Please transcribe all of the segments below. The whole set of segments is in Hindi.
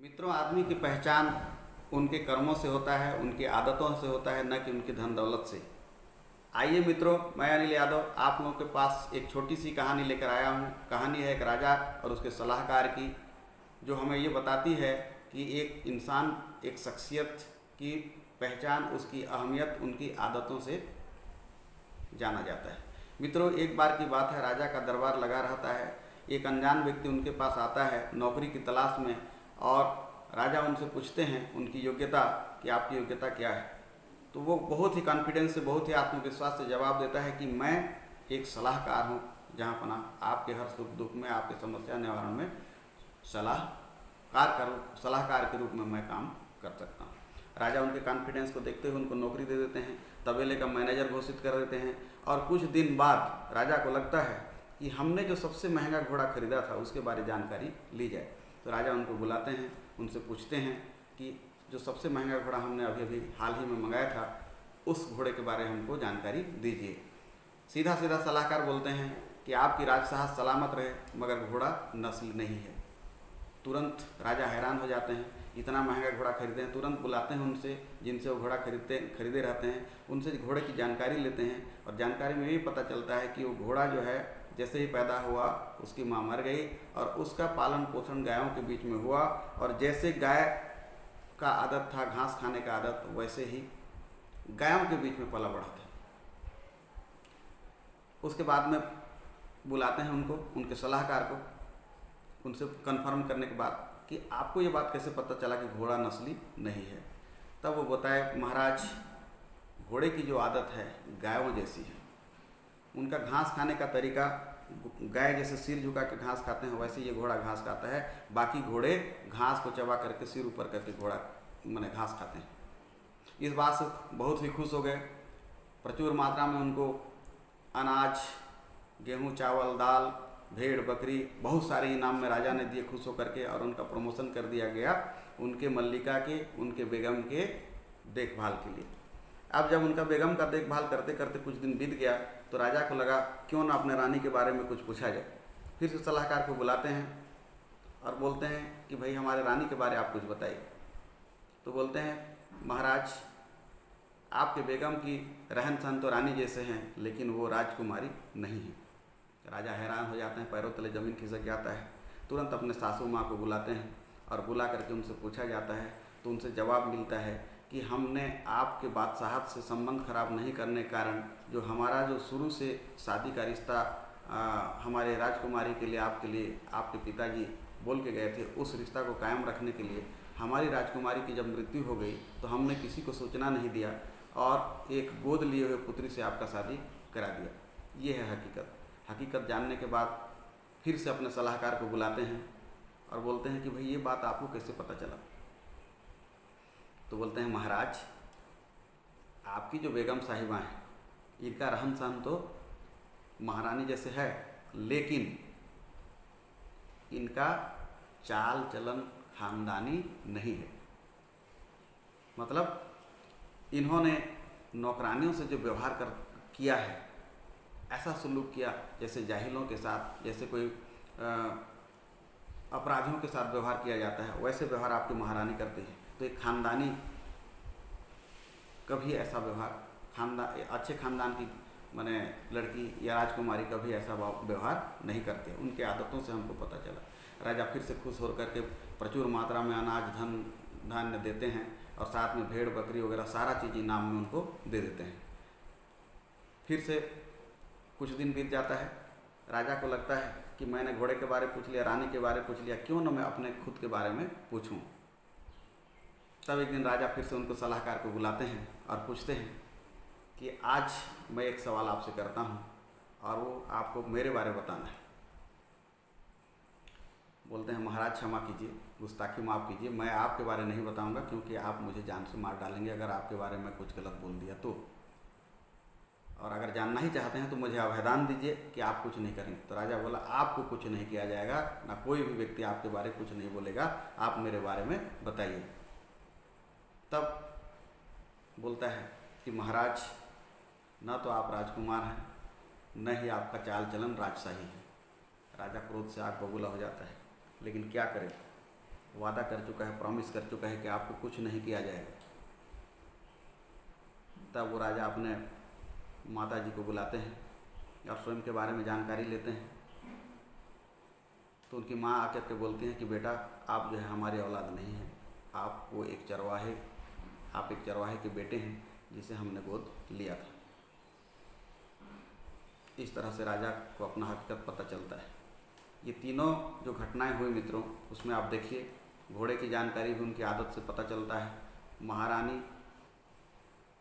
मित्रों, आदमी की पहचान उनके कर्मों से होता है, उनकी आदतों से होता है, न कि उनकी धन दौलत से। आइए मित्रों, मैं अनिल यादव आप लोगों के पास एक छोटी सी कहानी लेकर आया हूँ। कहानी है एक राजा और उसके सलाहकार की, जो हमें ये बताती है कि एक इंसान, एक शख्सियत की पहचान, उसकी अहमियत उनकी आदतों से जाना जाता है। मित्रों, एक बार की बात है, राजा का दरबार लगा रहता है। एक अनजान व्यक्ति उनके पास आता है नौकरी की तलाश में, और राजा उनसे पूछते हैं उनकी योग्यता कि आपकी योग्यता क्या है। तो वो बहुत ही कॉन्फिडेंस से, बहुत ही आत्मविश्वास से जवाब देता है कि मैं एक सलाहकार हूँ, जहाँ पना आपके हर सुख दुख में, आपके समस्या निवारण में सलाहकार के रूप में मैं काम कर सकता हूँ। राजा उनके कॉन्फिडेंस को देखते हुए उनको नौकरी दे देते हैं, तबेले का मैनेजर घोषित कर देते हैं। और कुछ दिन बाद राजा को लगता है कि हमने जो सबसे महंगा घोड़ा खरीदा था उसके बारे जानकारी ली जाए। तो राजा उनको बुलाते हैं, उनसे पूछते हैं कि जो सबसे महंगा घोड़ा हमने अभी अभी हाल ही में मंगाया था, उस घोड़े के बारे में हमको जानकारी दीजिए। सीधा सीधा सलाहकार बोलते हैं कि आपकी राजसाहस सलामत रहे, मगर घोड़ा नस्ल नहीं है। तुरंत राजा हैरान हो जाते हैं, इतना महंगा घोड़ा खरीदे हैं। तुरंत बुलाते हैं उनसे जिनसे वो घोड़ा खरीदे रहते हैं, उनसे घोड़े की जानकारी लेते हैं। और जानकारी में ये पता चलता है कि वो घोड़ा जो है, जैसे ही पैदा हुआ उसकी माँ मर गई, और उसका पालन पोषण गायों के बीच में हुआ। और जैसे गाय का आदत था घास खाने का आदत, वैसे ही गायों के बीच में पला बढ़ा था। उसके बाद में बुलाते हैं उनको, उनके सलाहकार को, उनसे कंफर्म करने के बाद कि आपको ये बात कैसे पता चला कि घोड़ा नस्ली नहीं है। तब वो बताए, महाराज, घोड़े की जो आदत है गायों जैसी है। उनका घास खाने का तरीका, गाय जैसे सिर झुका के घास खाते हैं, वैसे ये घोड़ा घास खाता है। बाकी घोड़े घास को चबा करके सिर ऊपर करके घोड़ा माने घास खाते हैं। इस बात से बहुत ही खुश हो गए। प्रचुर मात्रा में उनको अनाज, गेहूँ, चावल, दाल, भेड़, बकरी, बहुत सारे इनाम में राजा ने दिए खुश होकर के। और उनका प्रमोशन कर दिया गया उनके मल्लिका के, उनके बेगम के देखभाल के लिए। अब जब उनका बेगम का देखभाल करते करते कुछ दिन बीत गया, तो राजा को लगा क्यों ना अपने रानी के बारे में कुछ पूछा जाए। फिर से सलाहकार को बुलाते हैं और बोलते हैं कि भाई हमारे रानी के बारे में आप कुछ बताइए। तो बोलते हैं, महाराज, आपके बेगम की रहन सहन तो रानी जैसे हैं, लेकिन वो राजकुमारी नहीं है। राजा हैरान हो जाते हैं, पैरों तले ज़मीन खिसक जाता है। तुरंत अपने सासू माँ को बुलाते हैं और बुला करके उनसे पूछा जाता है। तो उनसे जवाब मिलता है कि हमने आपके बादशाहत से संबंध खराब नहीं करने के कारण, जो हमारा जो शुरू से शादी का रिश्ता हमारे राजकुमारी के लिए, आपके लिए आपके पिताजी बोल के गए थे, उस रिश्ता को कायम रखने के लिए हमारी राजकुमारी की जब मृत्यु हो गई तो हमने किसी को सूचना नहीं दिया और एक गोद लिए हुए पुत्री से आपका शादी करा दिया। ये है हकीकत। हकीकत जानने के बाद फिर से अपने सलाहकार को बुलाते हैं और बोलते हैं कि भाई ये बात आपको कैसे पता चला। तो बोलते हैं, महाराज, आपकी जो बेगम साहिबा हैं, इनका रहन सहन तो महारानी जैसे है, लेकिन इनका चाल चलन खानदानी नहीं है। मतलब इन्होंने नौकरानियों से जो व्यवहार किया है, ऐसा सलूक किया जैसे जाहिलों के साथ, जैसे कोई अपराधियों के साथ व्यवहार किया जाता है, वैसे व्यवहार आपकी महारानी करती है। तो एक खानदानी कभी ऐसा व्यवहार, अच्छे खानदान की माने लड़की या राजकुमारी कभी ऐसा व्यवहार नहीं करते। उनके आदतों से हमको पता चला। राजा फिर से खुश होकर के प्रचुर मात्रा में अनाज, धान्य देते हैं और साथ में भेड़, बकरी वगैरह सारा चीज़ इनाम में उनको दे देते हैं। फिर से कुछ दिन बीत जाता है। राजा को लगता है कि मैंने घोड़े के बारे में पूछ लिया, रानी के बारे में पूछ लिया, क्यों ना मैं अपने खुद के बारे में पूछूं। तब एक दिन राजा फिर से उनको सलाहकार को बुलाते हैं और पूछते हैं कि आज मैं एक सवाल आपसे करता हूं और वो आपको मेरे बारे में बताना है। बोलते हैं, महाराज क्षमा कीजिए, गुस्ताखी माफ़ कीजिए, मैं आपके बारे नहीं बताऊंगा, क्योंकि आप मुझे जान से मार डालेंगे अगर आपके बारे में कुछ गलत बोल दिया तो। और अगर जानना ही चाहते हैं तो मुझे अभयदान दीजिए कि आप कुछ नहीं करेंगे। तो राजा बोला, आपको कुछ नहीं किया जाएगा, ना कोई भी व्यक्ति आपके बारे में कुछ नहीं बोलेगा, आप मेरे बारे में बताइए। तब बोलता है कि महाराज, न तो आप राजकुमार हैं, न ही आपका चाल चलन राजशाही है। राजा क्रोध से आग बबूला हो जाता है, लेकिन क्या करें, वादा कर चुका है, प्रॉमिस कर चुका है कि आपको कुछ नहीं किया जाएगा। तब वो राजा अपने माता जी को बुलाते हैं और स्वयं के बारे में जानकारी लेते हैं। तो उनकी माँ आकर के बोलती हैं कि बेटा आप जो है हमारी औलाद नहीं हैं, आप एक चरवाहे के बेटे हैं जिसे हमने गोद लिया था। इस तरह से राजा को अपना हकीकत पता चलता है। ये तीनों जो घटनाएं हुई मित्रों, उसमें आप देखिए घोड़े की जानकारी भी उनकी आदत से पता चलता है। महारानी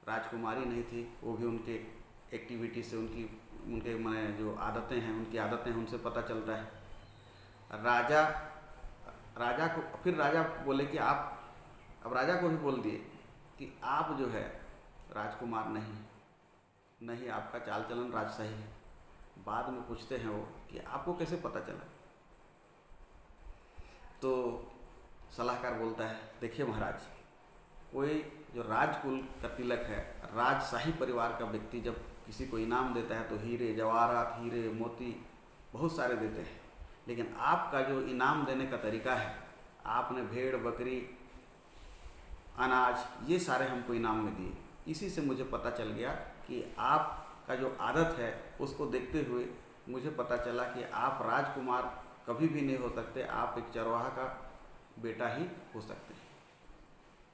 राजकुमारी नहीं थी, वो भी उनके एक्टिविटी से, उनके माने जो आदतें हैं, उनकी आदतें उनसे पता चलता है। राजा को फिर राजा बोले कि आप, अब राजा को भी बोल दिए कि आप जो है राजकुमार नहीं, आपका चाल चलन राजशाही है। बाद में पूछते हैं वो कि आपको कैसे पता चला? तो सलाहकार बोलता है, देखिए महाराज, कोई जो राजकुल का तिलक है, राजशाही परिवार का व्यक्ति जब किसी को इनाम देता है तो हीरे जवाहरात, हीरे मोती बहुत सारे देते हैं, लेकिन आपका जो इनाम देने का तरीका है, आपने भेड़ बकरी अनाज ये सारे हमको इनाम में दिए। इसी से मुझे पता चल गया कि आपका जो आदत है उसको देखते हुए मुझे पता चला कि आप राजकुमार कभी भी नहीं हो सकते, आप एक चरवाहा का बेटा ही हो सकते हैं।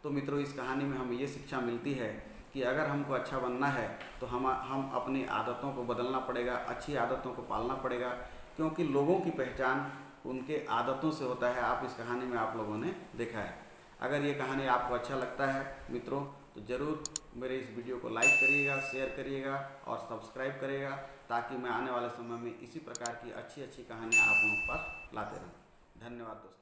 तो मित्रों, इस कहानी में हमें ये शिक्षा मिलती है कि अगर हमको अच्छा बनना है तो हम अपनी आदतों को बदलना पड़ेगा, अच्छी आदतों को पालना पड़ेगा, क्योंकि लोगों की पहचान उनके आदतों से होता है। आप इस कहानी में आप लोगों ने देखा है। अगर ये कहानी आपको अच्छा लगता है मित्रों, तो ज़रूर मेरे इस वीडियो को लाइक करिएगा, शेयर करिएगा और सब्सक्राइब करिएगा, ताकि मैं आने वाले समय में इसी प्रकार की अच्छी अच्छी कहानियाँ आप लोगों के पास लाते रहूँ। धन्यवाद दोस्तों।